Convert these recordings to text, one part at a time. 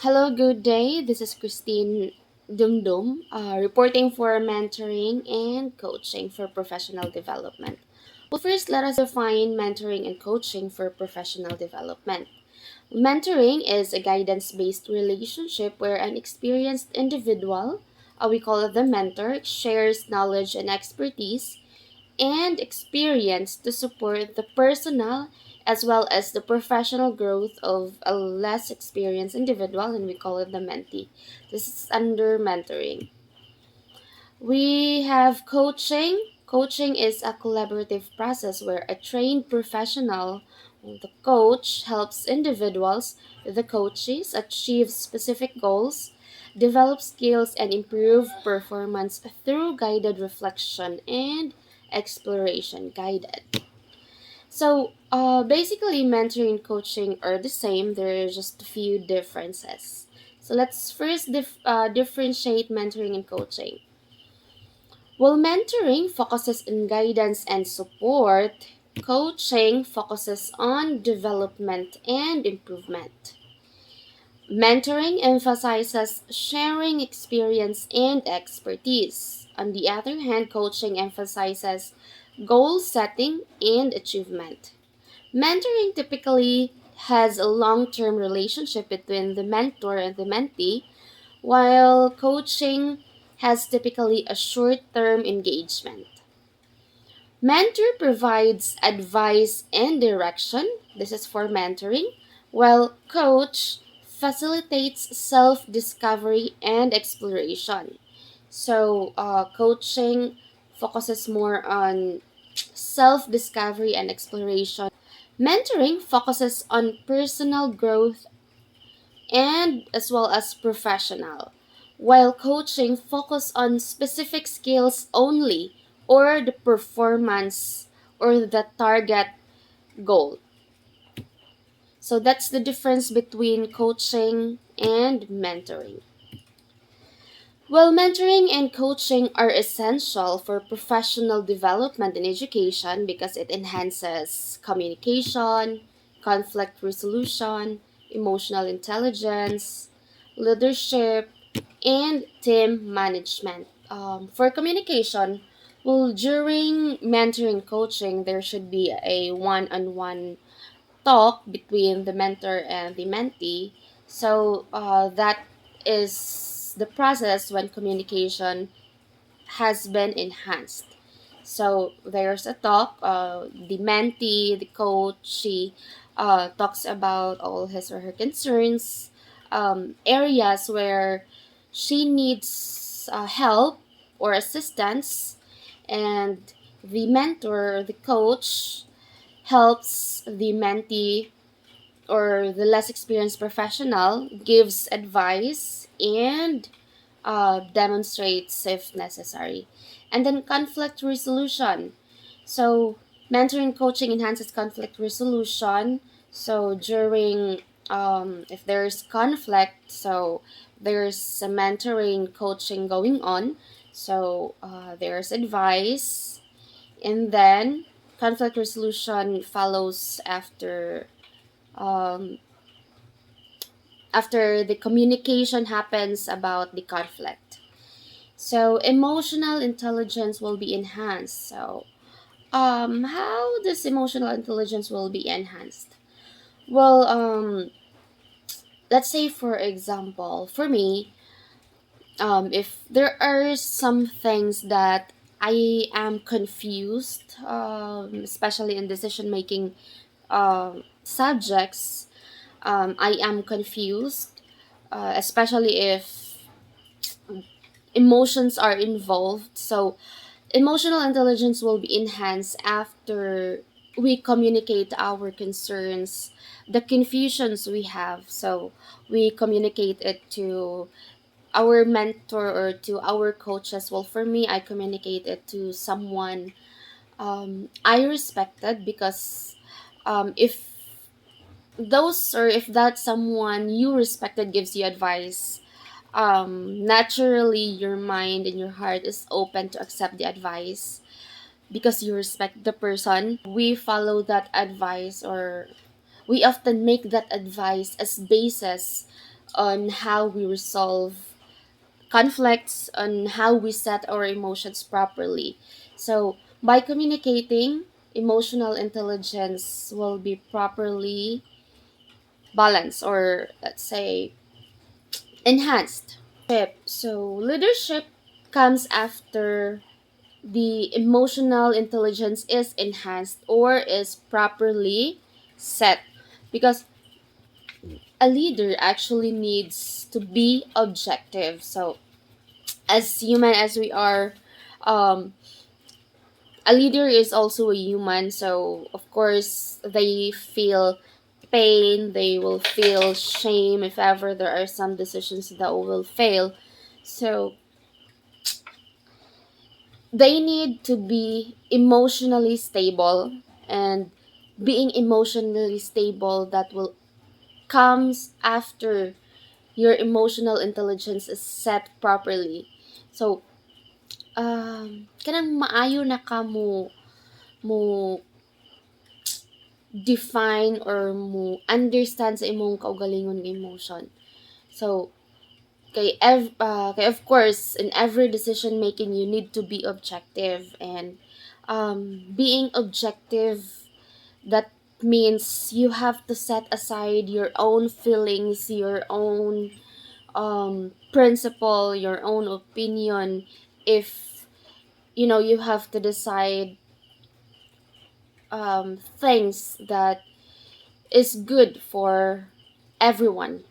Hello, good day. This is Christine Dumdum, reporting for mentoring and coaching for professional development. Well, first, let us define mentoring and coaching for professional development. Mentoring is a guidance based relationship where an experienced individual, we call it the mentor, shares knowledge and expertise and experience to support the personal as well as the professional growth of a less experienced individual, and we call it the mentee. This is under mentoring. We have coaching. Coaching is a collaborative process where a trained professional, the coach, helps individuals, the coaches, achieve specific goals, develop skills, and improve performance through guided reflection and exploration. Guided. Basically, mentoring and coaching are the same. There are just a few differences. So let's first differentiate mentoring and coaching. While mentoring focuses on guidance and support, coaching focuses on development and improvement. Mentoring emphasizes sharing experience and expertise. On the other hand, coaching emphasizes goal setting and achievement. Mentoring typically has a long term relationship between the mentor and the mentee, while coaching has typically a short term engagement. Mentor provides advice and direction. This is for mentoring, while coach facilitates self discovery and exploration. Coaching focuses more on self discovery and exploration. Mentoring focuses on personal growth and as well as professional, while coaching focus on specific skills only or the performance or the target goal. So that's the difference between coaching and mentoring. Well, mentoring and coaching are essential for professional development and education because it enhances communication, conflict resolution, emotional intelligence, leadership, and team management. For communication, well, during mentoring coaching, there should be a one on one talk between the mentor and the mentee. That is the process when communication has been enhanced. So there's a talk. The mentee, the coach, she talks about all his or her concerns, areas where she needs help or assistance, and the mentor, the coach, helps the mentee or the less experienced professional, gives advice and demonstrates if necessary. And then conflict resolution. So, mentoring coaching enhances conflict resolution. So, during if there's conflict, so there's a mentoring coaching going on. There's advice, and then conflict resolution follows um, after the communication happens about the conflict. So emotional intelligence will be enhanced. How this emotional intelligence will be enhanced? Well, let's say for example, for me, if there are some things that I am confused, especially in decision making subjects, I am confused, especially if emotions are involved. So, emotional intelligence will be enhanced after we communicate our concerns, the confusions we have. So, we communicate it to our mentor or to our coaches. Well, for me, I communicate it to someone I respected because if if that someone you respected gives you advice, naturally your mind and your heart is open to accept the advice because you respect the person. We follow that advice, or we often make that advice as basis on how we resolve conflicts, on how we set our emotions properly. So, by communicating, emotional intelligence will be properly balanced, or let's say enhanced. So, leadership comes after the emotional intelligence is enhanced or is properly set, because a leader actually needs to be objective. So, as human as we are, um, a leader is also a human. So, of course, they feel pain, they will feel shame if ever there are some decisions that will fail. So, they need to be emotionally stable, and being emotionally stable, that will comes after your emotional intelligence is set properly. So, kanang maayo na ka mo define or mo understand sa imong kaugalingon nga emotion. So, kay of course, in every decision making, you need to be objective. And being objective, that means you have to set aside your own feelings, your own principle, your own opinion. If you have to decide things that is good for everyone.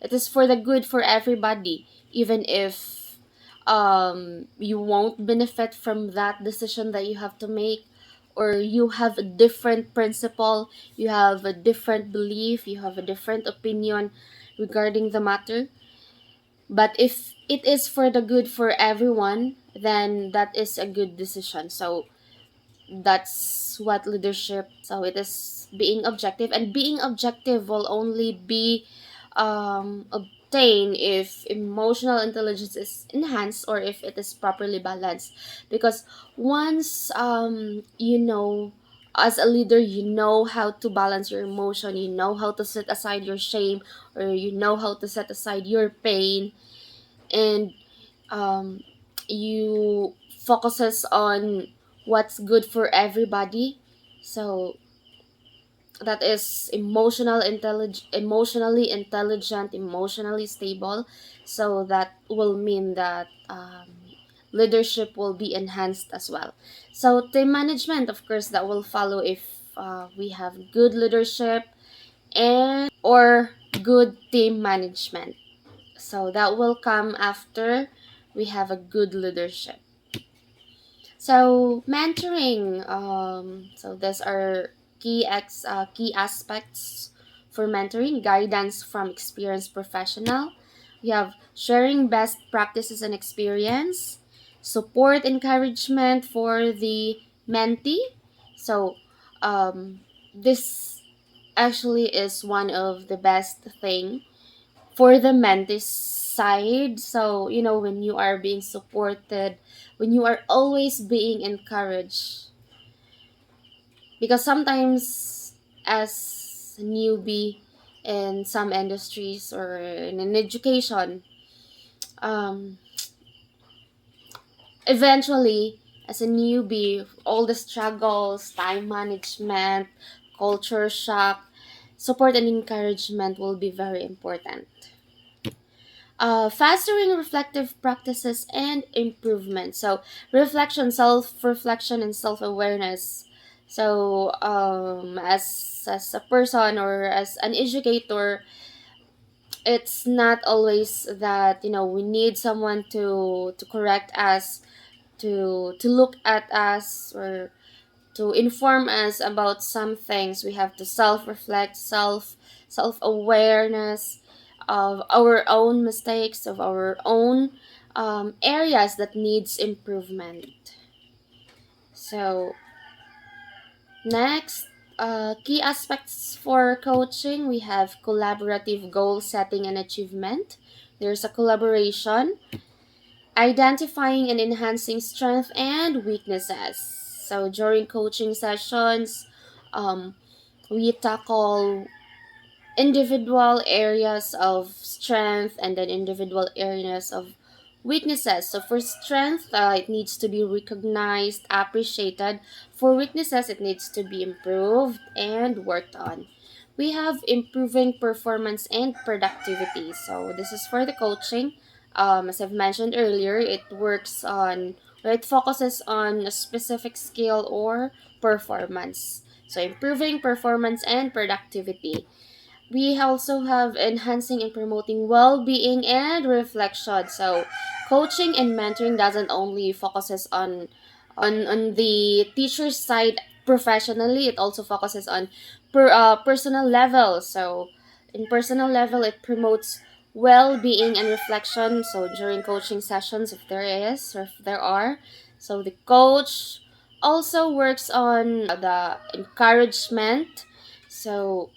It is for the good for everybody, even if you won't benefit from that decision that you have to make, or you have a different principle, you have a different belief, you have a different opinion regarding the matter. But if it is for the good for everyone, then that is a good decision. So that's what leadership. So it is being objective, and being objective will only be obtained if emotional intelligence is enhanced, or if it is properly balanced. Because once as a leader, you know how to balance your emotion, you know how to set aside your shame, or you know how to set aside your pain, and um, you focuses on what's good for everybody. So that is emotionally intelligent, emotionally stable. So that will mean that leadership will be enhanced as well. So team management, of course, that will follow if we have good leadership and or good team management. So that will come after we have a good leadership. So mentoring, so these are key aspects for mentoring: guidance from experienced professional. We have sharing best practices and experience, support, encouragement for the mentee. So this actually is one of the best thing for the mentis side. So when you are being supported, when you are always being encouraged, because sometimes as a newbie in some industries or in an education, um, eventually as a newbie, all the struggles, time management, culture shock, support and encouragement will be very important. Fostering reflective practices and improvement. So, reflection, self reflection, and self awareness. So, as a person or as an educator, it's not always that we need someone to correct us, to look at us, or to inform us about some things. We have to self reflect, self awareness of our own mistakes, of our own areas that needs improvement. So next, key aspects for coaching, we have collaborative goal setting and achievement. There's a collaboration, identifying and enhancing strengths and weaknesses. So during coaching sessions, um, we tackle individual areas of strength and then individual areas of weaknesses. So for strength, it needs to be recognized, appreciated. For weaknesses, it needs to be improved and worked on. We have improving performance and productivity. So this is for the coaching. As I've mentioned earlier, it works on, or it focuses on a specific skill or performance. So improving performance and productivity. We also have enhancing and promoting well-being and reflection. So coaching and mentoring doesn't only focuses on the teacher's side professionally, it also focuses on personal level. So in personal level, it promotes well-being and reflection. So during coaching sessions, if there is or if there are, so the coach also works on the encouragement. So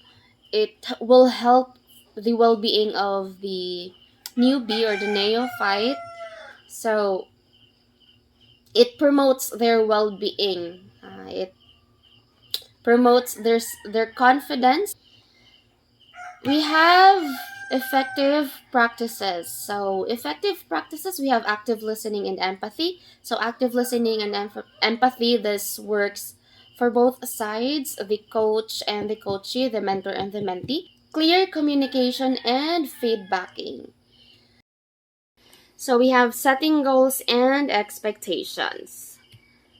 it will help the well-being of the newbie or the neophyte. So it promotes their well-being. It promotes their confidence. We have effective practices. So effective practices, we have active listening and empathy. So active listening and empathy, this works for both sides, the coach and the coachee, the mentor and the mentee. Clear communication and feedbacking. So we have setting goals and expectations.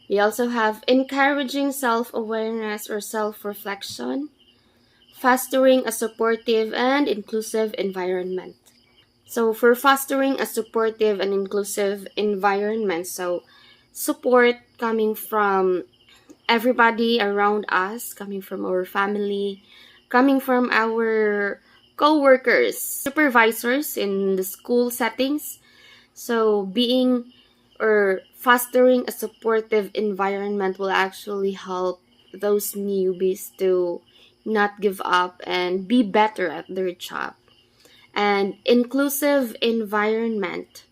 We also have encouraging self-awareness or self-reflection, fostering a supportive and inclusive environment. So for fostering a supportive and inclusive environment, so support coming from everybody around us, coming from our family, coming from our co-workers, supervisors in the school settings. So being or fostering a supportive environment will actually help those newbies to not give up and be better at their job. And inclusive environment,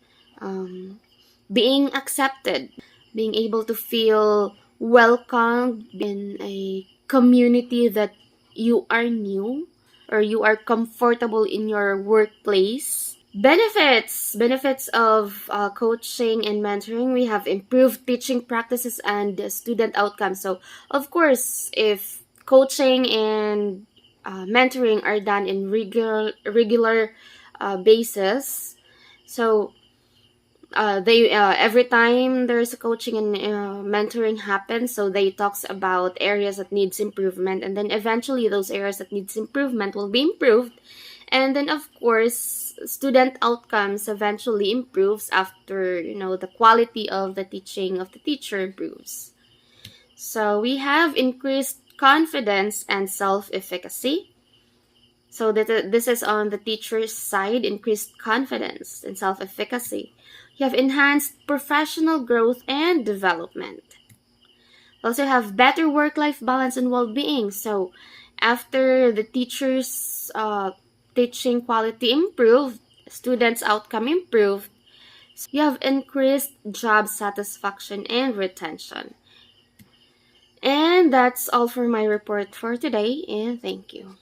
being accepted, being able to feel welcomed in a community that you are new or you are comfortable in your workplace. Benefits of coaching and mentoring. We have improved teaching practices and student outcomes. So of course, if coaching and mentoring are done in regular basis, so they every time there's a coaching and mentoring happens, so they talks about areas that needs improvement, and then eventually those areas that needs improvement will be improved, and then of course student outcomes eventually improves after the quality of the teaching of the teacher improves. So we have increased confidence and self-efficacy. So this is on the teacher's side, increased confidence and self-efficacy. You have enhanced professional growth and development. You also have better work-life balance and well-being. So after the teacher's teaching quality improved, students' outcome improved, you have increased job satisfaction and retention. And that's all for my report for today, and thank you.